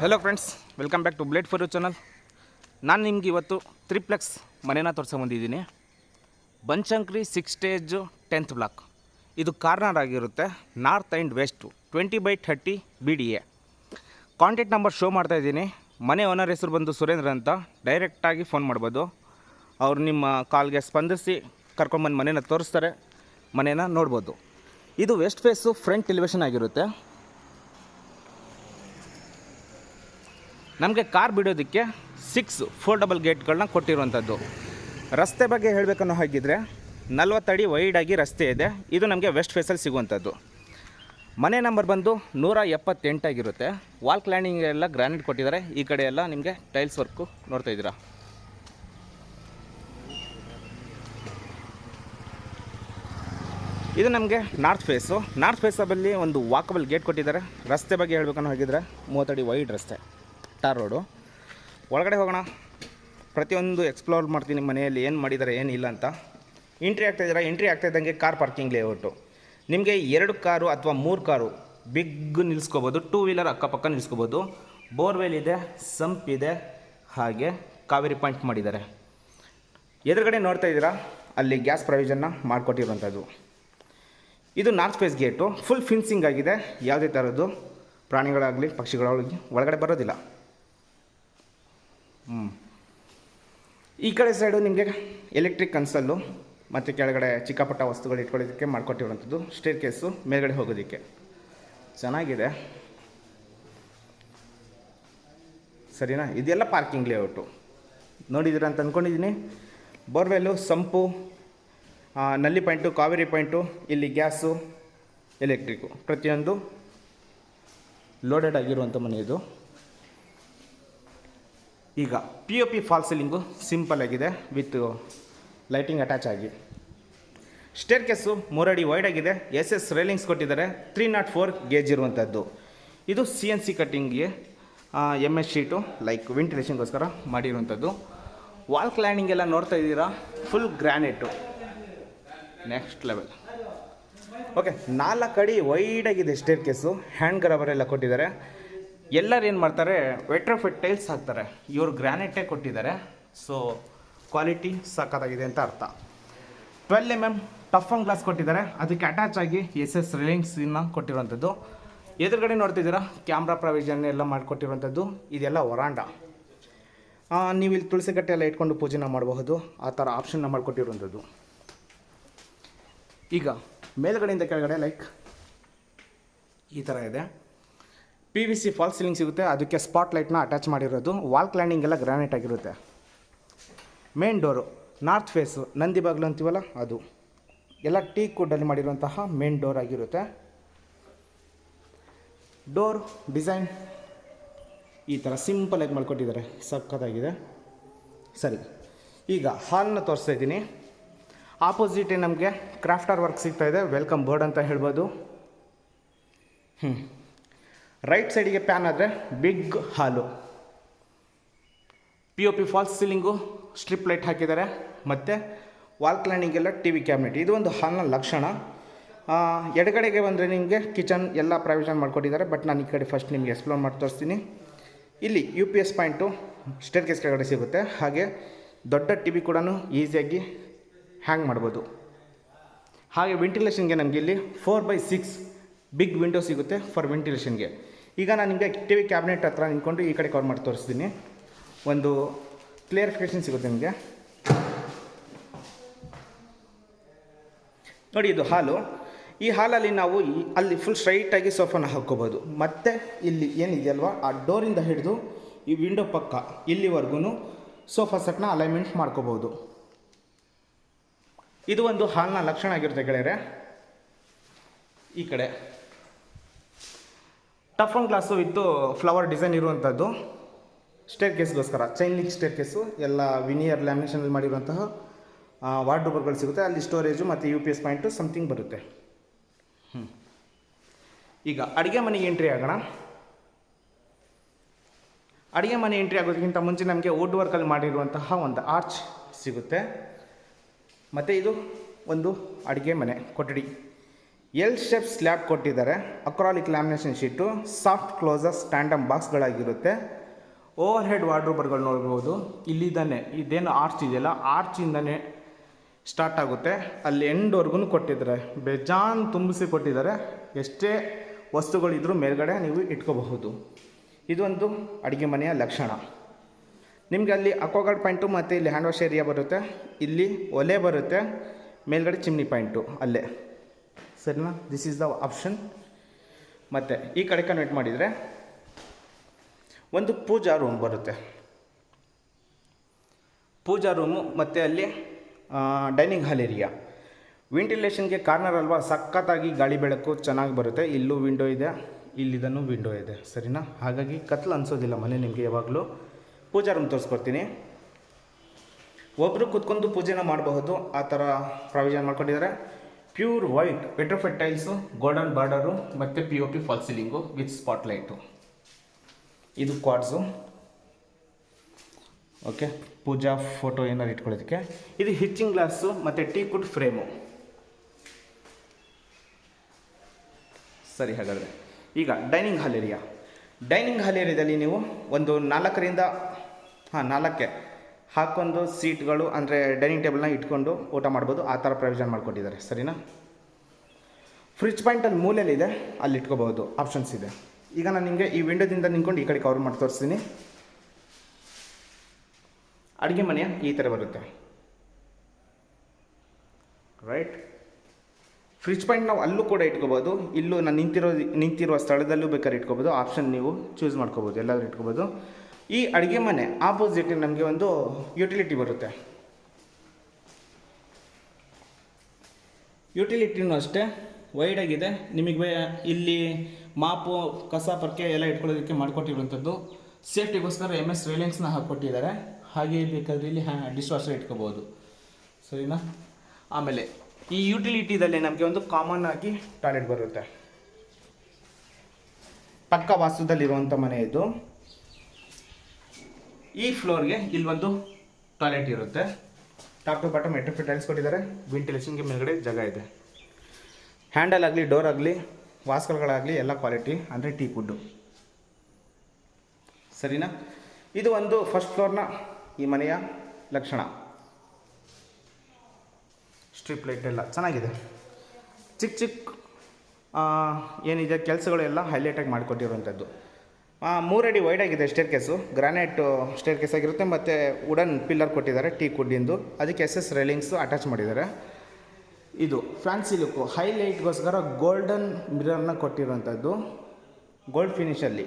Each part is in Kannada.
Hello friends, welcome back to blade for you channel. ನಾನು ನಿಮ್ಗೆ ಇವತ್ತು ತ್ರಿಪ್ಲೆಕ್ಸ್ ಮನೇನ ತೋರಿಸ್ಕೊಂಬಂದಿದ್ದೀನಿ. Banashankari 6 stage 10th block. ಇದು ಕಾರ್ನರ್ ಆಗಿರುತ್ತೆ, north and west, 20/30 BDA. Contact number show ಮಾಡ್ತಾಯಿದ್ದೀನಿ. ಮನೆ ಓನರ್ ಹೆಸರು ಬಂದು ಸುರೇಂದ್ರ ಅಂತ. ಡೈರೆಕ್ಟಾಗಿ ಫೋನ್ ಮಾಡ್ಬೋದು. ಅವ್ರು ನಿಮ್ಮ ಕಾಲ್ಗೆ ಸ್ಪಂದಿಸಿ ಕರ್ಕೊಂಬಂದು ಮನೇನ ತೋರಿಸ್ತಾರೆ, ಮನೇನ ನೋಡ್ಬೋದು. ಇದು ವೆಸ್ಟ್ ಫೇಸು ಫ್ರಂಟ್ ಎಲಿವೇಷನ್ ಆಗಿರುತ್ತೆ. ನಮಗೆ ಕಾರ್ ಬಿಡೋದಕ್ಕೆ 6 4 ಗೇಟ್ಗಳನ್ನ ಕೊಟ್ಟಿರುವಂಥದ್ದು. ರಸ್ತೆ ಬಗ್ಗೆ ಹೇಳಬೇಕನ್ನೋ ಹಾಗಿದ್ರೆ 40 ಅಡಿ ವೈಡಾಗಿ ರಸ್ತೆ ಇದೆ. ಇದು ನಮಗೆ ವೆಸ್ಟ್ ಫೇಸಲ್ಲಿ ಸಿಗುವಂಥದ್ದು. ಮನೆ ನಂಬರ್ ಬಂದು 178 ಆಗಿರುತ್ತೆ. ವಾಲ್ ಕ್ಲ್ಯಾಂಡಿಂಗ್ ಎಲ್ಲ ಗ್ರಾನೈಟ್ ಕೊಟ್ಟಿದ್ದಾರೆ. ಈ ಕಡೆ ಎಲ್ಲ ನಿಮಗೆ ಟೈಲ್ಸ್ ವರ್ಕು ನೋಡ್ತಾಯಿದ್ದೀರಾ. ಇದು ನಮಗೆ ನಾರ್ತ್ ಫೇಸು. ನಾರ್ತ್ ಫೇಸಲ್ಲಿ ಒಂದು ವಾಕಬಲ್ ಗೇಟ್ ಕೊಟ್ಟಿದ್ದಾರೆ. ರಸ್ತೆ ಬಗ್ಗೆ ಹೇಳಬೇಕನ್ನೋ ಹಾಗಿದ್ರೆ 30 ಅಡಿ ವೈಡ್ ರಸ್ತೆ, ಟಾರ್ ರೋಡು. ಒಳಗಡೆ ಹೋಗೋಣ, ಪ್ರತಿಯೊಂದು ಎಕ್ಸ್ಪ್ಲೋರ್ ಮಾಡ್ತೀನಿ ಮನೆಯಲ್ಲಿ ಏನು ಮಾಡಿದ್ದಾರೆ ಏನಿಲ್ಲ ಅಂತ. ಎಂಟ್ರಿ ಆಗ್ತಾಯಿದ್ದಂಗೆ ಕಾರ್ ಪಾರ್ಕಿಂಗ್ ಲೇಔಟು. ನಿಮಗೆ 2 ಕಾರು ಅಥವಾ 3 ಕಾರು ಬಿಗ್ ನಿಲ್ಲಿಸ್ಕೋಬೋದು. 2 ವೀಲರ್ ಅಕ್ಕಪಕ್ಕ ನಿಲ್ಲಿಸ್ಕೋಬೋದು. ಬೋರ್ವೆಲ್ ಇದೆ, ಸಂಪ್ ಇದೆ, ಹಾಗೆ ಕಾವೇರಿ ಪಾಯಿಂಟ್ ಮಾಡಿದ್ದಾರೆ. ಎದುರುಗಡೆ ನೋಡ್ತಾ ಇದ್ದೀರಾ, ಅಲ್ಲಿ ಗ್ಯಾಸ್ ಪ್ರೊವಿಷನ್ನ ಮಾಡಿಕೊಟ್ಟಿರುವಂಥದ್ದು. ಇದು north face gate. Full fencing ಆಗಿದೆ. ಯಾವುದೇ ಥರದ್ದು ಪ್ರಾಣಿಗಳಾಗಲಿ ಪಕ್ಷಿಗಳಾಗಲಿ ಒಳಗಡೆ ಬರೋದಿಲ್ಲ. ಈ ಕಡೆ ಸೈಡು ನಿಮಗೆ ಎಲೆಕ್ಟ್ರಿಕ್ ಕನ್ಸಲ್ಲು ಮತ್ತು ಕೆಳಗಡೆ ಚಿಕ್ಕಪುಟ್ಟ ವಸ್ತುಗಳು ಇಟ್ಕೊಳ್ಳೋದಕ್ಕೆ ಮಾಡಿಕೊಟ್ಟಿರುವಂಥದ್ದು. ಸ್ಟೇರ್ ಕೇಸು ಮೇಲ್ಗಡೆ ಹೋಗೋದಕ್ಕೆ ಚೆನ್ನಾಗಿದೆ, ಸರಿನಾ? ಇದೆಲ್ಲ ಪಾರ್ಕಿಂಗ್ ಲೇಔಟು ನೋಡಿದ್ದೀರಾ ಅಂತ ಅಂದ್ಕೊಂಡಿದ್ದೀನಿ. ಬೋರ್ವೆಲ್ಲು, ಸಂಪು, ನಲ್ಲಿ ಪಾಯಿಂಟು, ಕಾವೇರಿ ಪಾಯಿಂಟು, ಇಲ್ಲಿ ಗ್ಯಾಸು, ಎಲೆಕ್ಟ್ರಿಕ್ಕು ಪ್ರತಿಯೊಂದು ಲೋಡೆಡ್ ಆಗಿರುವಂಥ ಮನೆ ಇದು. ಈಗ POP ಫಾಲ್ ಸೀಲಿಂಗು ಸಿಂಪಲ್ ಆಗಿದೆ, ವಿತ್ ಲೈಟಿಂಗ್ ಅಟ್ಯಾಚ್ ಆಗಿ. ಸ್ಟೇರ್ ಕೇಸು 3 ಅಡಿ ವೈಡ್ ಆಗಿದೆ. SS ರೈಲಿಂಗ್ಸ್ ಕೊಟ್ಟಿದ್ದಾರೆ. 304 ಗೇಜ್ ಇರುವಂಥದ್ದು. ಇದು CNC ಕಟ್ಟಿಂಗ್ಗೆ MS ಶೀಟು ಲೈಕ್ ವೆಂಟಿಲೇಷನ್ಗೋಸ್ಕರ ಮಾಡಿರುವಂಥದ್ದು. ವಾಲ್ ಕ್ಲ್ಯಾಂಡಿಂಗ್ ಎಲ್ಲ ನೋಡ್ತಾ ಇದ್ದೀರಾ, ಫುಲ್ ಗ್ರ್ಯಾನೈಟು, ನೆಕ್ಸ್ಟ್ ಲೆವೆಲ್. ಓಕೆ, 4 ಅಡಿ ವೈಡಾಗಿದೆ ಸ್ಟೇರ್ ಕೇಸು. ಹ್ಯಾಂಡ್ ಗ್ರಾಬರ್ ಎಲ್ಲ ಕೊಟ್ಟಿದ್ದಾರೆ. ಎಲ್ಲರೂ ಏನು ಮಾಡ್ತಾರೆ, ವೆಟ್ರೋಫಿಟ್ ಟೈಲ್ಸ್ ಹಾಕ್ತಾರೆ. ಇವರು ಗ್ರಾನೈಟೇ ಕೊಟ್ಟಿದ್ದಾರೆ. ಸೊ ಕ್ವಾಲಿಟಿ ಸಖತ್ತಾಗಿದೆ ಅಂತ ಅರ್ಥ. 12 mm ಟಫ್ ಆನ್ ಗ್ಲಾಸ್ ಕೊಟ್ಟಿದ್ದಾರೆ. ಅದಕ್ಕೆ ಅಟ್ಯಾಚ್ ಆಗಿ SS ರೈಲಿಂಗ್ಸನ್ನು ಕೊಟ್ಟಿರುವಂಥದ್ದು. ಎದುರುಗಡೆ ನೋಡ್ತಿದ್ದೀರಾ, ಕ್ಯಾಮ್ರಾ ಪ್ರಾವಿಷನ್ ಎಲ್ಲ ಮಾಡಿಕೊಟ್ಟಿರುವಂಥದ್ದು. ಇದೆಲ್ಲ ವರಾಂಡ. ನೀವು ಇಲ್ಲಿ ತುಳಸಿ ಕಟ್ಟೆ ಎಲ್ಲ ಇಟ್ಕೊಂಡು ಪೂಜೆನ ಮಾಡಬಹುದು. ಆ ಥರ ಆಪ್ಷನ್ನ ಮಾಡಿಕೊಟ್ಟಿರುವಂಥದ್ದು. ಈಗ ಮೇಲ್ಗಡೆಯಿಂದ ಕೆಳಗಡೆ ಲೈಕ್ ಈ ಥರ ಇದೆ. PVC ಫಾಲ್ ಸೀಲಿಂಗ್ ಸಿಗುತ್ತೆ. ಅದಕ್ಕೆ ಸ್ಪಾಟ್ ಲೈಟ್ನ ಅಟ್ಯಾಚ್ ಮಾಡಿರೋದು. ವಾಲ್ ಕ್ಲ್ಯಾಂಡಿಂಗ್ ಎಲ್ಲ ಗ್ರಾನೈಟ್ ಆಗಿರುತ್ತೆ. ಮೇನ್ ಡೋರು ನಾರ್ತ್ ಫೇಸು, ನಂದಿ ಬಾಗಿಲು ಅಂತೀವಲ್ಲ ಅದು, ಎಲ್ಲ ಟೀಕ್ ವುಡ್ಡಲ್ಲಿ ಮಾಡಿರುವಂತಹ ಮೇನ್ ಡೋರ್ ಆಗಿರುತ್ತೆ. ಡೋರ್ ಡಿಸೈನ್ ಈ ಥರ ಸಿಂಪಲಾಗಿ ಮಾಡ್ಕೊಟ್ಟಿದ್ದಾರೆ, ಸಖತ್ತಾಗಿದೆ. ಸರಿ, ಈಗ ಹಾಲ್ನ ತೋರಿಸ್ತಾ ಇದ್ದೀನಿ. ಆಪೋಸಿಟೇ ನಮಗೆ ಕ್ರಾಫ್ಟರ್ ವರ್ಕ್ ಸಿಗ್ತಾಯಿದೆ. ವೆಲ್ಕಮ್ ಬೋರ್ಡ್ ಅಂತ ಹೇಳ್ಬೋದು. ರೈಟ್ ಸೈಡಿಗೆ ಪ್ಯಾನ್ ಆದರೆ big hall. POP false ceiling, strip light ಹಾಕಿದ್ದಾರೆ. ಮತ್ತು ವಾಲ್ ಕ್ಲೈನಿಂಗೆಲ್ಲ TV ಕ್ಯಾಬಿನೆಟ್. ಇದು ಒಂದು ಹಾಲ್ನ ಲಕ್ಷಣ. ಎಡಗಡೆಗೆ ಬಂದರೆ ನಿಮಗೆ ಕಿಚನ್ ಎಲ್ಲ ಪ್ರಾವಿಷನ್ ಮಾಡಿಕೊಟ್ಟಿದ್ದಾರೆ. ಬಟ್ ನಾನು ಈ ಕಡೆ ಫಸ್ಟ್ ನಿಮಗೆ ಎಕ್ಸ್ಪ್ಲೋರ್ ಮಾಡಿ ತೋರಿಸ್ತೀನಿ. ಇಲ್ಲಿ UPS ಪಾಯಿಂಟು ಸ್ಟೇರ್ ಕೇಸ್ ಕೆಳಗಡೆ ಸಿಗುತ್ತೆ. ಹಾಗೆ ದೊಡ್ಡ TV ಕೂಡ ಈಸಿಯಾಗಿ ಹ್ಯಾಂಗ್ ಮಾಡ್ಬೋದು. ಹಾಗೆ ವೆಂಟಿಲೇಷನ್ಗೆ ನಮಗೆ ಇಲ್ಲಿ 4/6 ಬಿಗ್ ವಿಂಡೋ ಸಿಗುತ್ತೆ ಫಾರ್ ವೆಂಟಿಲೇಷನ್ಗೆ. ಈಗ ನಾನು ನಿಮಗೆ TV ಕ್ಯಾಬಿನೆಟ್ ಹತ್ರ ನಿಂತ್ಕೊಂಡು ಈ ಕಡೆ ಕವರ್ ಮಾಡಿ ತೋರಿಸ್ತೀನಿ. ಒಂದು ಕ್ಲಿಯರಿಫಿಕೇಷನ್ ಸಿಗುತ್ತೆ ನಿಮಗೆ. ನೋಡಿ, ಇದು ಹಾಲು. ಈ ಹಾಲಲ್ಲಿ ನಾವು ಅಲ್ಲಿ ಫುಲ್ ಸ್ಟ್ರೈಟಾಗಿ ಸೋಫಾನ ಹಾಕ್ಕೋಬೋದು. ಮತ್ತು ಇಲ್ಲಿ ಏನಿದೆಯಲ್ವ, ಆ ಡೋರಿಂದ ಹಿಡಿದು ಈ ವಿಂಡೋ ಪಕ್ಕ ಇಲ್ಲಿವರೆಗೂ ಸೋಫಾ ಸೆಟ್ನ ಅಲೈನ್ಮೆಂಟ್ ಮಾಡ್ಕೋಬೋದು. ಇದು ಒಂದು ಹಾಲ್ನ ಲಕ್ಷಣ ಆಗಿರುತ್ತೆ ಗೆಳೆಯರೆ. ಈ ಕಡೆ ಟಫ್ ಆನ್ ಗ್ಲಾಸು ವಿತ್ತು ಫ್ಲವರ್ ಡಿಸೈನ್ ಇರುವಂಥದ್ದು. ಸ್ಟೇರ್ ಕೇಸ್ಗೋಸ್ಕರ ಚೈನ್ ಲಿಂಕ್ ಸ್ಟೇರ್ ಕೇಸು ಎಲ್ಲ ವಿನಿಯರ್ ಲ್ಯಾಮಿನೇಷನಲ್ಲಿ ಮಾಡಿರುವಂತಹ ವಾರ್ಡ್ರೋಬ್ಗಳು ಸಿಗುತ್ತೆ. ಅಲ್ಲಿ ಸ್ಟೋರೇಜು ಮತ್ತು UPS ಪಾಯಿಂಟು ಸಮಥಿಂಗ್ ಬರುತ್ತೆ. ಈಗ ಅಡುಗೆ ಮನೆಗೆ ಎಂಟ್ರಿ ಆಗೋಣ. ಅಡುಗೆ ಮನೆ ಎಂಟ್ರಿ ಆಗೋದಕ್ಕಿಂತ ಮುಂಚೆ ನಮಗೆ ವುಡ್ ವರ್ಕಲ್ಲಿ ಮಾಡಿರುವಂತಹ ಒಂದು ಆರ್ಚ್ ಸಿಗುತ್ತೆ. ಮತ್ತು ಇದು ಒಂದು ಅಡುಗೆ ಮನೆ ಕೊಠಡಿ. ಎಲ್ ಶೇಪ್ ಸ್ಲ್ಯಾಬ್ ಕೊಟ್ಟಿದ್ದಾರೆ. Acrylic lamination sheet, soft closer tandem ಬಾಕ್ಸ್ಗಳಾಗಿರುತ್ತೆ. ಓವರ್ ಹೆಡ್ ವಾರ್ಡ್ರೋಬರ್ಗಳು ನೋಡ್ಬೋದು. ಇಲ್ಲಿದ್ದಾನೆ ಇದೇನು ಆರ್ಚ್ ಇದೆಯಲ್ಲ, ಆರ್ಚಿಂದನೇ ಸ್ಟಾರ್ಟ್ ಆಗುತ್ತೆ, ಅಲ್ಲಿ ಎಂಡ್ವರೆಗೂ ಕೊಟ್ಟಿದ್ದಾರೆ. ಬೇಜಾನ್ ತುಂಬಿಸಿ ಕೊಟ್ಟಿದ್ದಾರೆ. ಎಷ್ಟೇ ವಸ್ತುಗಳಿದ್ರೂ ಮೇಲ್ಗಡೆ ನೀವು ಇಟ್ಕೋಬಹುದು. ಇದೊಂದು ಅಡುಗೆ ಮನೆಯ ಲಕ್ಷಣ. ನಿಮಗೆ ಅಲ್ಲಿ ಅಕ್ವಾಗಾರ್ಡ್ ಪಾಯಿಂಟು ಮತ್ತು ಇಲ್ಲಿ ಹ್ಯಾಂಡ್ ವಾಶ್ ಏರಿಯಾ ಬರುತ್ತೆ, ಇಲ್ಲಿ ಒಲೆ ಬರುತ್ತೆ, ಮೇಲ್ಗಡೆ ಚಿಮ್ನಿ ಪಾಯಿಂಟು ಅಲ್ಲೇ, ಸರಿನಾ? This is the option. ಮತ್ತು ಈ ಕಡೆ ಕನ್ವರ್ಟ್ ಮಾಡಿದರೆ ಒಂದು ಪೂಜಾ ರೂಮ್ ಬರುತ್ತೆ. ಪೂಜಾ ರೂಮು ಮತ್ತು ಅಲ್ಲಿ ಡೈನಿಂಗ್ ಹಾಲ್ ಏರಿಯಾ. ವೆಂಟಿಲೇಷನ್ಗೆ ಕಾರ್ನರ್ ಅಲ್ವಾ, ಸಖತ್ತಾಗಿ ಗಾಳಿ ಬೆಳಕು ಚೆನ್ನಾಗಿ ಬರುತ್ತೆ. ಇಲ್ಲೂ ವಿಂಡೋ ಇದೆ, ಇಲ್ಲಿದನ್ನು ವಿಂಡೋ ಇದೆ, ಸರಿನಾ? ಹಾಗಾಗಿ ಕತ್ಲು ಅನಿಸೋದಿಲ್ಲ ಮನೆ ನಿಮಗೆ ಯಾವಾಗಲೂ. ಪೂಜಾ ರೂಮ್ ತೋರಿಸ್ಕೊಡ್ತೀನಿ. ಒಬ್ಬರು ಕೂತ್ಕೊಂಡು ಪೂಜೆನ ಮಾಡಬಹುದು, ಆ ಥರ ಪ್ರಾವಿಷನ್ ಮಾಡ್ಕೊಂಡಿದ್ದಾರೆ. ಪ್ಯೂರ್ ವೈಟ್ ಪೆಟ್ರೋಫೆಟ್ ಟೈಲ್ಸು, ಗೋಲ್ಡನ್ ಬಾರ್ಡರು ಮತ್ತು POP fall ceiling with spotlight. ಇದು ಕ್ವಾಡ್ಸು. ಓಕೆ, ಪೂಜಾ ಫೋಟೋ ಏನಾರು ಇಟ್ಕೊಳ್ಳೋದಕ್ಕೆ. ಇದು ಹಿಚ್ಚಿಂಗ್ ಗ್ಲಾಸು ಮತ್ತು ಟೀ ಕುಡ್ ಫ್ರೇಮು. ಸರಿ, ಹಾಗಾದರೆ ಈಗ dining hall area. Dining hall ಏರಿಯಾದಲ್ಲಿ ನೀವು ಒಂದು 4ಕ್ಕೆ ಹಾಕೊಂಡು ಸೀಟ್ಗಳು ಅಂದರೆ ಡೈನಿಂಗ್ ಟೇಬಲ್ನ ಇಟ್ಕೊಂಡು ಊಟ ಮಾಡ್ಬೋದು, ಆ ಥರ ಪ್ರೊವಿಷನ್ ಮಾಡಿಕೊಟ್ಟಿದ್ದಾರೆ, ಸರಿನಾ? ಫ್ರಿಜ್ ಪಾಯಿಂಟಲ್ಲಿ ಮೂಲೆಯಲ್ಲಿದೆ, ಅಲ್ಲಿ ಇಟ್ಕೋಬಹುದು, ಆಪ್ಷನ್ಸ್ ಇದೆ. ಈಗ ನಾನು ನಿಮಗೆ ಈ ವಿಂಡೋದಿಂದ ನಿಂತ್ಕೊಂಡು ಈ ಕಡೆ ಕವರ್ ಮಾಡಿ ತೋರಿಸ್ತೀನಿ. ಅಡುಗೆ ಮನೆಯ ಈ ಥರ ಬರುತ್ತೆ, ರೈಟ್? ಫ್ರಿಜ್ ಪಾಯಿಂಟ್ ನಾವು ಅಲ್ಲೂ ಕೂಡ ಇಟ್ಕೋಬೋದು, ಇಲ್ಲೂ ನಾನು ನಿಂತಿರುವ ಸ್ಥಳದಲ್ಲೂ ಬೇಕಾದ್ರೆ ಇಟ್ಕೋಬೋದು. ಆಪ್ಷನ್ ನೀವು ಚೂಸ್ ಮಾಡ್ಕೋಬೋದು, ಎಲ್ಲಾದರೂ ಇಟ್ಕೋಬೋದು. ಈ ಅಡುಗೆ ಮನೆ ಆಪೋಸಿಟ್ ನಮಗೆ ಒಂದು ಯುಟಿಲಿಟಿ ಬರುತ್ತೆ. ಯುಟಿಲಿಟಿನೂ ಅಷ್ಟೇ ವೈಡ್ ಆಗಿದೆ. ನಿಮಗೆ ಇಲ್ಲಿ ಮಾಪು, ಕಸ ಪರ್ಕೆ ಎಲ್ಲ ಇಟ್ಕೊಳ್ಳೋದಕ್ಕೆ ಮಾಡಿಕೊಟ್ಟಿರುವಂಥದ್ದು. ಸೇಫ್ಟಿಗೋಸ್ಕರ MS ರೇಲಿಂಗ್ಸ್ನ ಹಾಕ್ಕೊಟ್ಟಿದ್ದಾರೆ. ಹಾಗೆ ಬೇಕಾದರೆ ಇಲ್ಲಿ ಡಿಶ್ ವಾಷರ್ ಇಟ್ಕೋಬೋದು, ಸರಿನಾ? ಆಮೇಲೆ ಈ ಯುಟಿಲಿಟಿದಲ್ಲಿ ನಮಗೆ ಒಂದು ಕಾಮನ್ ಆಗಿ ಟಾಯ್ಲೆಟ್ ಬರುತ್ತೆ. ಪಕ್ಕ ವಾಸ್ತುದಲ್ಲಿರುವಂಥ ಮನೆ ಇದು. ಈ ಫ್ಲೋರ್ಗೆ ಇಲ್ಲೊಂದು ಟಾಯ್ಲೆಟ್ ಇರುತ್ತೆ. ಟಾಪ್ ಟು ಬಾಟಮ್ ಮೆಟ್ರೋಫಿಟ್ ಟೈಲ್ಸ್ ಕೊಟ್ಟಿದ್ದಾರೆ. ವೆಂಟಿಲೇಷನ್ಗೆ ಮೇಲ್ಗಡೆ ಜಾಗ ಇದೆ. ಹ್ಯಾಂಡಲ್ ಆಗಲಿ, ಡೋರ್ ಆಗಲಿ, ವಾಸ್ಕಲ್ಗಳಾಗಲಿ ಎಲ್ಲ ಕ್ವಾಲಿಟಿ, ಅಂದರೆ ಟೀ ಕುಡ್ಡು, ಸರಿನಾ? ಇದು ಒಂದು ಫಸ್ಟ್ ಫ್ಲೋರ್ನ ಈ ಮನೆಯ ಲಕ್ಷಣ. ಸ್ಟ್ರಿಪ್ ಲೈಟ್ ಎಲ್ಲ ಚೆನ್ನಾಗಿದೆ. ಚಿಕ್ಕ ಚಿಕ್ಕ ಏನಿದೆ ಕೆಲಸಗಳು ಎಲ್ಲ ಹೈಲೈಟಾಗಿ ಮಾಡಿಕೊಟ್ಟಿರುವಂಥದ್ದು. 3 ಅಡಿ ವೈಡ್ ಆಗಿದೆ staircase. Granite staircase ಆಗಿರುತ್ತೆ ಮತ್ತು ವುಡನ್ ಪಿಲ್ಲರ್ ಕೊಟ್ಟಿದ್ದಾರೆ ಟೀ ಕುಡ್ಡಿಂದು. ಅದಕ್ಕೆ SS ರೈಲಿಂಗ್ಸು ಅಟ್ಯಾಚ್ ಮಾಡಿದ್ದಾರೆ. ಇದು ಫ್ಯಾನ್ಸಿ ಲುಕ್ಕು, ಹೈಲೈಟ್ಗೋಸ್ಕರ ಗೋಲ್ಡನ್ ಮಿರರ್ನ ಕೊಟ್ಟಿರುವಂಥದ್ದು, ಗೋಲ್ಡ್ ಫಿನಿಷಲ್ಲಿ,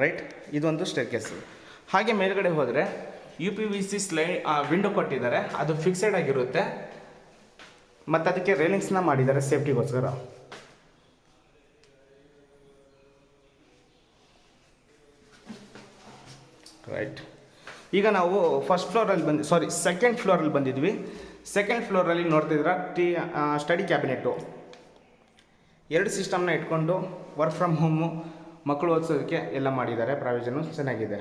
ರೈಟ್? ಇದೊಂದು ಸ್ಟೇರ್ ಕೇಸು. ಹಾಗೆ ಮೇಲ್ಗಡೆ ಹೋದರೆ UPVC ವಿಂಡೋ ಕೊಟ್ಟಿದ್ದಾರೆ. ಅದು ಫಿಕ್ಸೆಡ್ ಆಗಿರುತ್ತೆ ಮತ್ತು ಅದಕ್ಕೆ ರೇಲಿಂಗ್ಸ್ನ ಮಾಡಿದ್ದಾರೆ ಸೇಫ್ಟಿಗೋಸ್ಕರ. ರೈಟ್, ಈಗ ನಾವು ಸೆಕೆಂಡ್ ಫ್ಲೋರಲ್ಲಿ ಬಂದಿದ್ವಿ. ಸೆಕೆಂಡ್ ಫ್ಲೋರಲ್ಲಿ ನೋಡ್ತಿದ್ರೆ ಸ್ಟಡಿ ಕ್ಯಾಬಿನೆಟ್ಟು. 2 ಸಿಸ್ಟಮ್ನ ಇಟ್ಕೊಂಡು ವರ್ಕ್ ಫ್ರಮ್ ಹೋಮು, ಮಕ್ಕಳು ಓದಿಸೋದಕ್ಕೆ ಎಲ್ಲ ಮಾಡಿದ್ದಾರೆ. ಪ್ರಾವಿಷನು ಚೆನ್ನಾಗಿದೆ.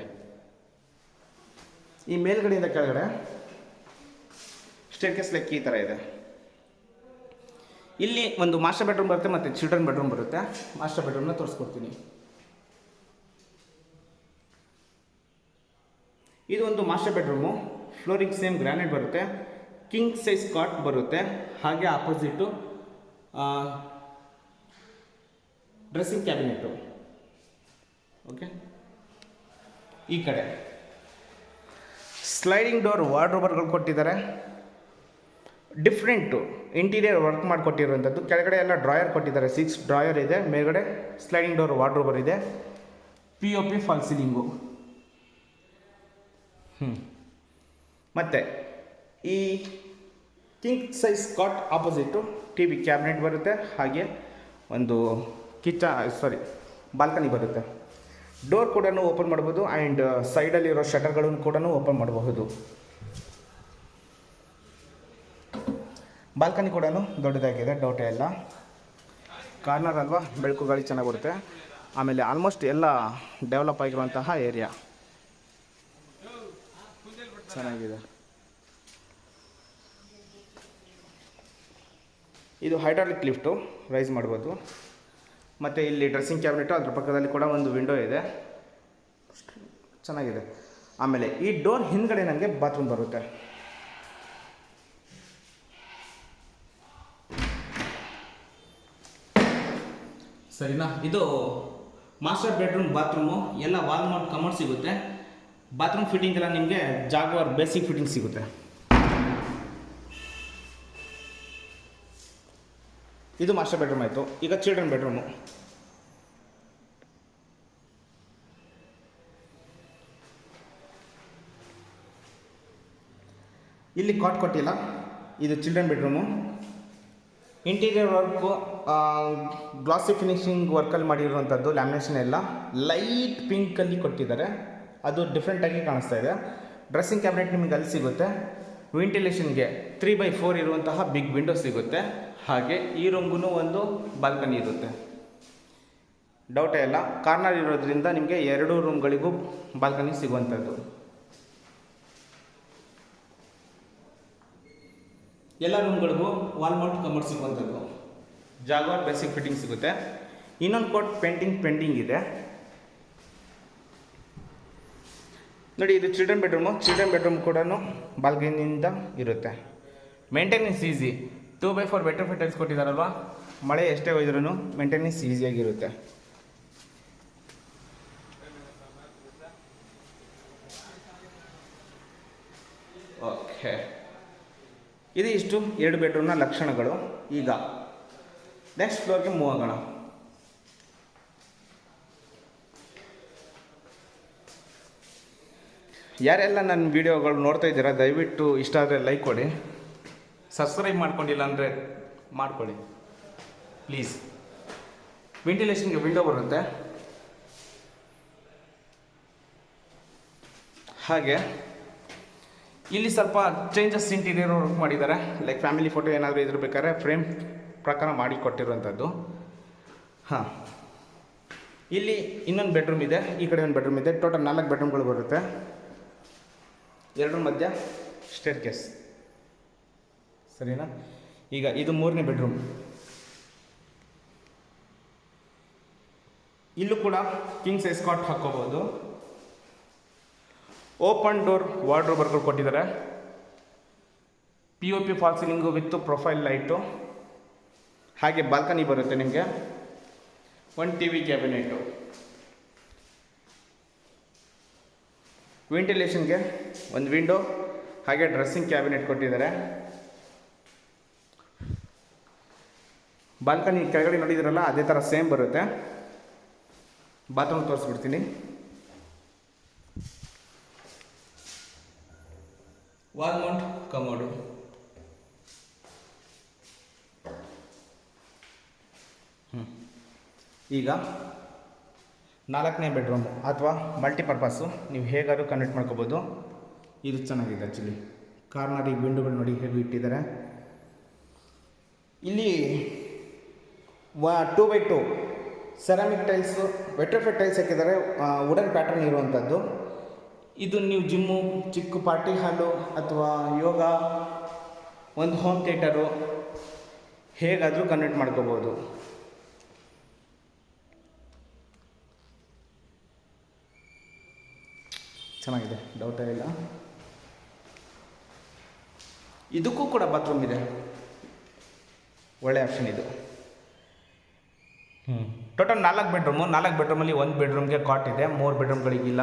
ಈ ಮೇಲ್ಗಡೆಯಿಂದ ಕೆಳಗಡೆ ಸ್ಟೇರ್ ಕೇಸ್ ಲೆಕ್ಕ ಈ ಥರ ಇದೆ. ಇಲ್ಲಿ ಒಂದು ಮಾಸ್ಟರ್ ಬೆಡ್ರೂಮ್ ಬರುತ್ತೆ ಮತ್ತು ಚಿಲ್ಡ್ರನ್ ಬೆಡ್ರೂಮ್ ಬರುತ್ತೆ. ಮಾಸ್ಟರ್ ಬೆಡ್ರೂಮ್ನ ತೋರಿಸ್ಕೊಡ್ತೀನಿ. ಇದು ಒಂದು master bedroom. Flooring same granite ಬರುತ್ತೆ. ಕಿಂಗ್ ಸೈಜ್ ಕಾಟ್ ಬರುತ್ತೆ. ಹಾಗೆ ಆಪೋಸಿಟು ಡ್ರೆಸ್ಸಿಂಗ್ ಕ್ಯಾಬಿನೆಟ್ಟು. ಓಕೆ, ಈ ಕಡೆ ಸ್ಲೈಡಿಂಗ್ ಡೋರ್ ವಾರ್ಡ್ರೋಬರ್ಗಳು ಕೊಟ್ಟಿದ್ದಾರೆ. ಡಿಫ್ರೆಂಟು ಇಂಟೀರಿಯರ್ ವರ್ಕ್ ಮಾಡಿಕೊಟ್ಟಿರುವಂಥದ್ದು. ಕೆಳಗಡೆ ಎಲ್ಲ ಡ್ರಾಯರ್ ಕೊಟ್ಟಿದ್ದಾರೆ. 6 ಡ್ರಾಯರ್ ಇದೆ. ಮೇಲ್ಗಡೆ ಸ್ಲೈಡಿಂಗ್ ಡೋರ್ ವಾರ್ಡ್ರೋಬರ್ ಇದೆ. POP fall ceiling. ಮತ್ತು ಈ king size cot opposite TV cabinet ಬರುತ್ತೆ. ಹಾಗೆ ಒಂದು ಬಾಲ್ಕನಿ ಬರುತ್ತೆ. ಡೋರ್ ಕೂಡ ಓಪನ್ ಮಾಡ್ಬೋದು ಆ್ಯಂಡ್ ಸೈಡಲ್ಲಿರೋ ಶಟರ್ಗಳನ್ನು ಕೂಡ ಓಪನ್ ಮಾಡಬಹುದು. ಬಾಲ್ಕನಿ ಕೂಡ ದೊಡ್ಡದಾಗಿದೆ, ಡೌಟೇ ಇಲ್ಲ. ಕಾರ್ನರ್ ಅಲ್ವಾ, ಬೆಳಕು ಗಾಳಿ ಚೆನ್ನಾಗಿ ಬರುತ್ತೆ. ಆಮೇಲೆ ಆಲ್ಮೋಸ್ಟ್ ಎಲ್ಲ ಡೆವಲಪ್ ಆಗಿರುವಂತಹ ಏರಿಯಾ ಚೆನ್ನಾಗಿದೆ. ಇದು ಹೈಡ್ರಾಲಿಕ್ ಲಿಫ್ಟು, ರೈಸ್ ಮಾಡ್ಬೋದು. ಮತ್ತು ಇಲ್ಲಿ ಡ್ರೆಸ್ಸಿಂಗ್ ಕ್ಯಾಬಿನೆಟು, ಅದ್ರ ಪಕ್ಕದಲ್ಲಿ ಕೂಡ ಒಂದು ವಿಂಡೋ ಇದೆ, ಚೆನ್ನಾಗಿದೆ. ಆಮೇಲೆ ಈ ಡೋರ್ ಹಿಂದ್ಗಡೆ ನನಗೆ ಬಾತ್ರೂಮ್ ಬರುತ್ತೆ. ಸರಿನಾ? ಇದು ಮಾಸ್ಟರ್ ಬೆಡ್ರೂಮ್ ಬಾತ್ರೂಮು. ಎಲ್ಲ ವಾಲ್ ಮೌಂಟ್ ಕಮೋಡ್ ಸಿಗುತ್ತೆ. ಬಾತ್ರೂಮ್ ಫಿಟ್ಟಿಂಗ್ ಎಲ್ಲ ನಿಮಗೆ ಜಾಗ್ವಾರ್ ಬೇಸಿಕ್ ಫಿಟ್ಟಿಂಗ್ ಸಿಗುತ್ತೆ. ಇದು ಮಾಸ್ಟರ್ ಬೆಡ್ರೂಮ್ ಆಯಿತು. ಈಗ ಚಿಲ್ಡ್ರನ್ ಬೆಡ್ರೂಮು. ಇಲ್ಲಿ ಕಾಟ್ ಕೊಟ್ಟಿಲ್ಲ. ಇದು ಚಿಲ್ಡ್ರನ್ ಬೆಡ್ರೂಮು. ಇಂಟೀರಿಯರ್ ವರ್ಕು ಗ್ಲಾಸಿ ಫಿನಿಶಿಂಗ್ ವರ್ಕಲ್ಲಿ ಮಾಡಿರುವಂಥದ್ದು. ಲ್ಯಾಮಿನೇಷನ್ ಎಲ್ಲ ಲೈಟ್ ಪಿಂಕಲ್ಲಿ ಕೊಟ್ಟಿದ್ದಾರೆ, ಅದು ಡಿಫ್ರೆಂಟಾಗಿ ಕಾಣಿಸ್ತಾ ಇದೆ. ಡ್ರೆಸ್ಸಿಂಗ್ ಕ್ಯಾಬಿನೆಟ್ ನಿಮಗೆ ಅಲ್ಲಿ ಸಿಗುತ್ತೆ. ವೆಂಟಿಲೇಷನ್ಗೆ 3x4 ಇರುವಂತಹ ಬಿಗ್ ವಿಂಡೋ ಸಿಗುತ್ತೆ. ಹಾಗೆ ಈ ರೂಮ್ಗೂ ಒಂದು ಬಾಲ್ಕನಿ ಇರುತ್ತೆ. ಡೌಟೇ ಇಲ್ಲ, ಕಾರ್ನರ್ ಇರೋದ್ರಿಂದ ನಿಮಗೆ 2 ರೂಮ್ಗಳಿಗೂ ಬಾಲ್ಕನಿ ಸಿಗುವಂಥದ್ದು. ಎಲ್ಲ ರೂಮ್ಗಳಿಗೂ ವಾಲ್ ಮೌಂಟ್ ಕಮೋಡ್ ಸಿಗುವಂಥದ್ದು. ಜಾಗ್ವಾರ್ ಬೇಸಿಕ್ ಫಿಟ್ಟಿಂಗ್ ಸಿಗುತ್ತೆ. ಇನ್ನೊಂದು ಕೋಟ್ ಪೇಂಟಿಂಗ್ ಇದೆ ನೋಡಿ. ಇದು ಚಿಲ್ಡ್ರನ್ ಬೆಡ್ರೂಮು. ಚಿಲ್ಡ್ರನ್ ಬೆಡ್ರೂಮ್ ಕೂಡ ಬಾಲ್ಕನಿಯಿಂದ ಇರುತ್ತೆ. Maintenance easy. 2x4 ಬೆಟರ್ ಫಿಟಲ್ಸ್ ಕೊಟ್ಟಿದ್ದಾರಲ್ವ, ಮಳೆ ಎಷ್ಟೇ ಹೋದ್ರೂ ಮೇಂಟೆನೆನ್ಸ್ ಈಸಿಯಾಗಿರುತ್ತೆ. ಓಕೆ, ಇದು ಇಷ್ಟು 2 ಬೆಡ್ರೂಮ್ನ ಲಕ್ಷಣಗಳು. ಈಗ ನೆಕ್ಸ್ಟ್ ಫ್ಲೋರ್ಗೆ ಮೂವ್ ಆಗೋಣ. ಯಾರೆಲ್ಲ ನನ್ನ ವೀಡಿಯೋಗಳು ನೋಡ್ತಾ ಇದ್ದೀರಾ, ದಯವಿಟ್ಟು ಇಷ್ಟ ಆದರೆ ಲೈಕ್ ಕೊಡಿ. ಸಬ್ಸ್ಕ್ರೈಬ್ ಮಾಡ್ಕೊಂಡಿಲ್ಲ ಅಂದರೆ ಮಾಡ್ಕೊಳ್ಳಿ ಪ್ಲೀಸ್. ವೆಂಟಿಲೇಷನ್ಗೆ ವಿಂಡೋ ಬರುತ್ತೆ. ಹಾಗೆ ಇಲ್ಲಿ ಸ್ವಲ್ಪ ಚೇಂಜಸ್ ಇಂಟೀರಿಯರ್ ವರ್ಕ್ ಮಾಡಿದ್ದಾರೆ. ಲೈಕ್ ಫ್ಯಾಮಿಲಿ ಫೋಟೋ ಏನಾದರೂ ಇದ್ರ ಬೇಕಾದ್ರೆ ಫ್ರೇಮ್ ಪ್ರಕಾರ ಮಾಡಿ ಕೊಟ್ಟಿರುವಂಥದ್ದು. ಹಾಂ, ಇಲ್ಲಿ ಇನ್ನೊಂದು ಬೆಡ್ರೂಮ್ ಇದೆ, ಈ ಕಡೆ ಒಂದು ಬೆಡ್ರೂಮ್ ಇದೆ. ಟೋಟಲ್ 4 ಬೆಡ್ರೂಮ್ಗಳು ಬರುತ್ತೆ. 2 ಮಧ್ಯ ಸ್ಟೇರ್ ಕೇಸ್. ಸರಿನಾ? ಈಗ ಇದು 3ನೇ ಬೆಡ್ರೂಮ್. ಇಲ್ಲೂ ಕೂಡ ಕಿಂಗ್ ಸೈಜ್ ಕಾಟ್ ಹಾಕ್ಕೋಬೋದು. ಓಪನ್ ಡೋರ್ ವಾರ್ಡ್ರೋಬ್ಗಳು ಕೊಟ್ಟಿದ್ದಾರೆ. POP fall ceiling with profile light. ಹಾಗೆ ಬಾಲ್ಕನಿ ಬರುತ್ತೆ ನಿಮಗೆ. 1 TV ಕ್ಯಾಬಿನೆಟು. ವೆಂಟಿಲೇಷನ್ಗೆ ಒಂದು ವಿಂಡೋ, ಹಾಗೆ ಡ್ರೆಸ್ಸಿಂಗ್ ಕ್ಯಾಬಿನೆಟ್ ಕೊಟ್ಟಿದ್ದಾರೆ. ಬಾಲ್ಕನಿ ಕೆಳಗಡೆ ನೋಡಿದಿರಲ್ಲ, ಅದೇ ಥರ ಸೇಮ್ ಬರುತ್ತೆ. ಬಾತ್ರೂಮ್ ತೋರಿಸ್ಬಿಡ್ತೀನಿ. Wall mount commode. ಈಗ 4ನೇ ಬೆಡ್ರೂಮು ಅಥವಾ ಮಲ್ಟಿಪರ್ಪಸ್ಸು, ನೀವು ಹೇಗಾದರೂ ಕನ್ವರ್ಟ್ ಮಾಡ್ಕೋಬೋದು. ಇದು ಚೆನ್ನಾಗಿದೆ ಆ್ಯಕ್ಚುಲಿ. ಕಾರ್ನರಿಗೆ ವಿಂಡೋಗಳು ನೋಡಿ ಹೇಗೆ ಇಟ್ಟಿದ್ದಾರೆ. ಇಲ್ಲಿ 2x2 ceramic tiles, vitrified tiles ಹಾಕಿದ್ದಾರೆ. ವುಡನ್ ಪ್ಯಾಟರ್ನ್ ಇರುವಂಥದ್ದು. ಇದು ನೀವು ಜಿಮ್ಮು, ಚಿಕ್ಕ ಪಾರ್ಟಿ ಹಾಲು ಅಥವಾ ಯೋಗ, ಒಂದು ಹೋಮ್ ಥಿಯೇಟರು ಹೇಗಾದರೂ ಕನ್ವರ್ಟ್ ಮಾಡ್ಕೋಬೋದು. ಚೆನ್ನಾಗಿದೆ, ಡೌಟೇ ಇಲ್ಲ. ಇದಕ್ಕೂ ಕೂಡ ಬಾತ್ರೂಮ್ ಇದೆ. ಒಳ್ಳೆ ಆಪ್ಷನ್ ಇದು. Total 4 bedroom. 4 ಬೆಡ್ರೂಮಲ್ಲಿ 1 ಬೆಡ್ರೂಮ್ಗೆ ಕಾಟ್ ಇದೆ, 3 ಬೆಡ್ರೂಮ್ಗಳಿಗಿಲ್ಲ.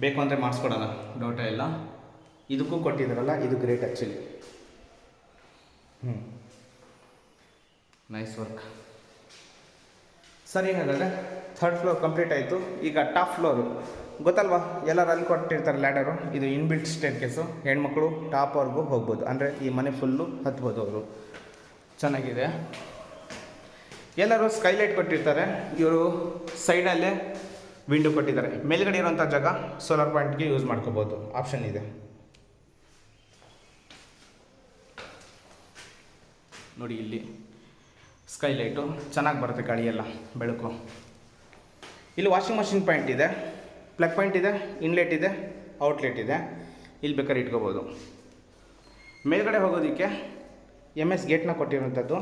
ಬೇಕು ಅಂದರೆ ಮಾಡಿಸ್ಕೊಡೋಣ, ಡೌಟೇ ಇಲ್ಲ. ಇದಕ್ಕೂ ಕೊಟ್ಟಿದ್ದಾರಲ್ಲ, ಇದು ಗ್ರೇಟ್ ಆ್ಯಕ್ಚುಲಿ. Nice work. ಸರಿ, ಹಾಗಾದರೆ 3rd ಫ್ಲೋರ್ ಕಂಪ್ಲೀಟ್ ಆಯಿತು. ಈಗ ಟಾಪ್ ಫ್ಲೋರು ಗೊತ್ತಲ್ವಾ, ಎಲ್ಲರೂ ಅಲ್ಲಿ ಕೊಟ್ಟಿರ್ತಾರೆ ಲ್ಯಾಡರು. ಇದು ಇನ್ಬಿಲ್ಟ್ ಸ್ಟೇರ್ ಕೇಸು. ಹೆಣ್ಮಕ್ಳು ಟಾಪ್ವರೆಗೂ ಹೋಗ್ಬೋದು, ಅಂದರೆ ಈ ಮನೆ ಫುಲ್ಲು ಹತ್ಬೋದು ಅವರು. ಚೆನ್ನಾಗಿದೆ. ಎಲ್ಲರೂ ಸ್ಕೈಲೈಟ್ ಕೊಟ್ಟಿರ್ತಾರೆ, ಇವರು ಸೈಡಲ್ಲೇ ವಿಂಡೋ ಕೊಟ್ಟಿದ್ದಾರೆ. ಮೇಲ್ಗಡೆ ಇರೋಂಥ ಜಾಗ ಸೋಲಾರ್ ಪಾಯಿಂಟ್ಗೆ ಯೂಸ್ ಮಾಡ್ಕೋಬೋದು, ಆಪ್ಷನ್ ಇದೆ. ನೋಡಿ ಇಲ್ಲಿ ಸ್ಕೈಲೈಟು ಚೆನ್ನಾಗಿ ಬರುತ್ತೆ, ಗಾಳಿಯೆಲ್ಲ ಬೆಳಕು. ಇಲ್ಲಿ ವಾಷಿಂಗ್ ಮಷಿನ್ ಪಾಯಿಂಟ್ ಇದೆ, ಪ್ಲಗ್ ಪಾಯಿಂಟ್ ಇದೆ, ಇನ್ಲೆಟ್ ಇದೆ, ಔಟ್ಲೆಟ್ ಇದೆ. ಇಲ್ಲಿ ಬೇಕಾದ್ರೆ ಇಟ್ಕೋಬೋದು. ಮೇಲ್ಗಡೆ ಹೋಗೋದಕ್ಕೆ MS ಗೇಟ್ನ ಕೊಟ್ಟಿರುವಂಥದ್ದು.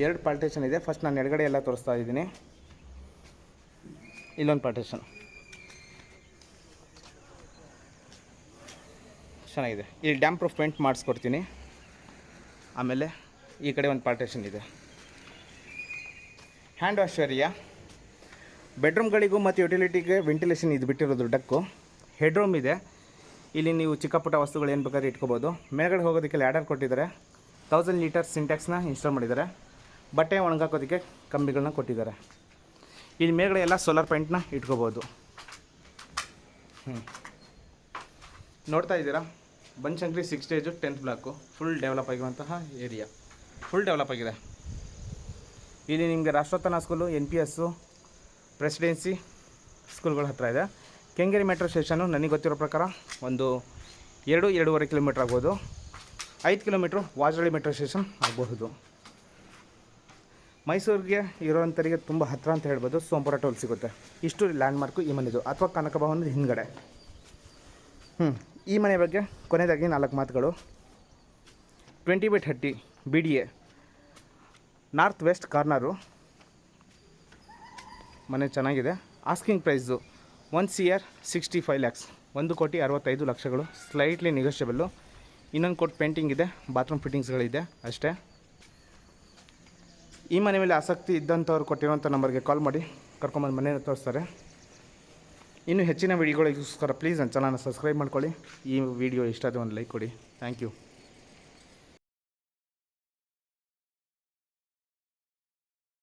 ಎರಡು ಪಾರ್ಟೇಷನ್ ಇದೆ. ಫಸ್ಟ್ ನಾನು ಎಡಗಡೆ ಎಲ್ಲ ತೋರಿಸ್ತಾ ಇದ್ದೀನಿ. ಇಲ್ಲೊಂದು ಪಾರ್ಟೇಷನ್ ಚೆನ್ನಾಗಿದೆ. ಇಲ್ಲಿ ಡ್ಯಾಮ್ ಪ್ರೂಫ್ ಪೇಂಟ್ ಮಾಡಿಸ್ಕೊಡ್ತೀನಿ. ಆಮೇಲೆ ಈ ಕಡೆ ಒಂದು ಪಾರ್ಟೇಷನ್ ಇದೆ. Hand wash area. ಬೆಡ್ರೂಮ್ಗಳಿಗೂ ಮತ್ತು ಯುಟಿಲಿಟಿಗೆ ವೆಂಟಿಲೇಷನ್ ಇದು ಬಿಟ್ಟಿರೋದು ಡಕ್ಕು. ಹೆಡ್ರೂಮ್ ಇದೆ. ಇಲ್ಲಿ ನೀವು ಚಿಕ್ಕ ಪುಟ್ಟ ವಸ್ತುಗಳು ಏನು ಬೇಕಾದ್ರೆ ಇಟ್ಕೋಬೋದು. ಮೇಲ್ಗಡೆ ಹೋಗೋದಕ್ಕೆ ಲ್ಯಾಡರ್ ಕೊಟ್ಟಿದ್ದಾರೆ. 1000 ಲೀಟರ್ ಸಿಂಟ್ಯಾಕ್ಸ್ನ ಇನ್ಸ್ಟಾಲ್ ಮಾಡಿದ್ದಾರೆ. ಬಟ್ಟೆ ಒಣಗಾಕೋದಕ್ಕೆ ಕಂಬಿಗಳನ್ನ ಕೊಟ್ಟಿದ್ದಾರೆ. ಇಲ್ಲಿ ಮೇಲ್ಗಡೆ ಎಲ್ಲ ಸೋಲಾರ್ ಪಾಯಿಂಟ್ನ ಇಟ್ಕೋಬೋದು. ನೋಡ್ತಾ ಇದ್ದೀರಾ, Banashankari 6 stage 10th block full develop ಆಗಿರುವಂತಹ ಏರಿಯಾ. ಫುಲ್ ಡೆವಲಪ್ ಆಗಿದೆ. ಇಲ್ಲಿ ನಿಮಗೆ ರಾಷ್ಟ್ರೋತ್ತನ ಸ್ಕೂಲು, NPS, ಪ್ರೆಸಿಡೆನ್ಸಿ ಸ್ಕೂಲ್ಗಳ ಹತ್ತಿರ ಇದೆ. ಕೆಂಗೇರಿ ಮೆಟ್ರೋ ಸ್ಟೇಷನು ನನಗೆ ಗೊತ್ತಿರೋ ಪ್ರಕಾರ ಒಂದು 2-2.5 ಕಿಲೋಮೀಟ್ರ್ ಆಗ್ಬೋದು. 5 ಕಿಲೋಮೀಟ್ರು ವಾಜರಳ್ಳಿ ಮೆಟ್ರೋ ಸ್ಟೇಷನ್ ಆಗಬಹುದು. ಮೈಸೂರಿಗೆ ಇರೋವಂಥರಿಗೆ ತುಂಬ ಹತ್ತಿರ ಅಂತ ಹೇಳ್ಬೋದು. ಸೋಂಪುರ ಟೋಲ್ ಸಿಗುತ್ತೆ. ಇಷ್ಟು ಲ್ಯಾಂಡ್ಮಾರ್ಕು ಈ ಮನೆದು, ಅಥವಾ ಕನಕ ಭವನದ ಹಿಂದ್ಗಡೆ. ಈ ಮನೆ ಬಗ್ಗೆ ಕೊನೆಯದಾಗಿ 4 ಮಾತುಗಳು. 20/30 BDA, ನಾರ್ತ್ ವೆಸ್ಟ್ ಕಾರ್ನರು. ಮನೆ ಚೆನ್ನಾಗಿದೆ. Asking price 1,65 lakhs, 1,65,00,000. Slightly negotiable. ಇನ್ನೊಂದು ಕೋಟ್ ಪೇಂಟಿಂಗ್ ಇದೆ, ಬಾತ್ರೂಮ್ ಫಿಟ್ಟಿಂಗ್ಸ್ಗಳಿದೆ ಅಷ್ಟೇ. ಈ ಮನೆ ಮೇಲೆ ಆಸಕ್ತಿ ಇದ್ದಂಥವ್ರು ಕೊಟ್ಟಿರೋಂಥ ನಂಬರ್ಗೆ ಕಾಲ್ ಮಾಡಿ ಕರ್ಕೊಂಬಂದು ಮನೆಯನ್ನು ತೋರಿಸ್ತಾರೆ. ಇನ್ನೂ ಹೆಚ್ಚಿನ ವೀಡಿಯೋಗಳಿಗೋಸ್ಕರ ಪ್ಲೀಸ್ ನನ್ನ ಚಾನಲ್ನ ಸಬ್ಸ್ಕ್ರೈಬ್ ಮಾಡ್ಕೊಳ್ಳಿ. ಈ ವಿಡಿಯೋ ಇಷ್ಟ ಆದರೆ ಒಂದು ಲೈಕ್ ಕೊಡಿ. Thank you.